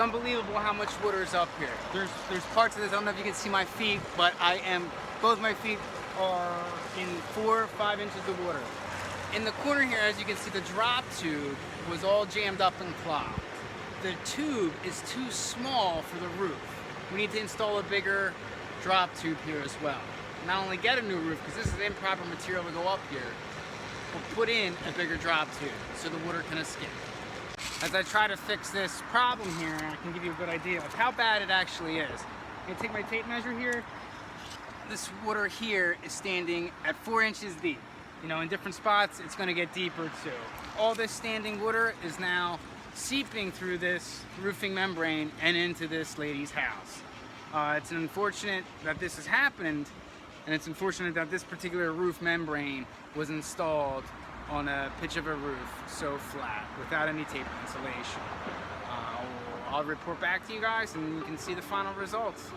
Unbelievable how much water is up here. There's parts of this, I don't know if you can see my feet, but both my feet are in 4 or 5 inches of water. In the corner here, as you can see, the drop tube was all jammed up and clogged. The tube is too small for the roof. We need to install a bigger drop tube here as well. Not only get a new roof, because this is improper material to go up here, but put in a bigger drop tube so the water can escape. As I try to fix this problem here, I can give you a good idea of how bad it actually is. I'm going to take my tape measure here. This water here is standing at 4 inches deep. You know, in different spots, it's going to get deeper too. All this standing water is now seeping through this roofing membrane and into this lady's house. It's unfortunate that this has happened, and it's unfortunate that this particular roof membrane was installed on a pitch of a roof so flat without any tape insulation. I'll report back to you guys and you can see the final results.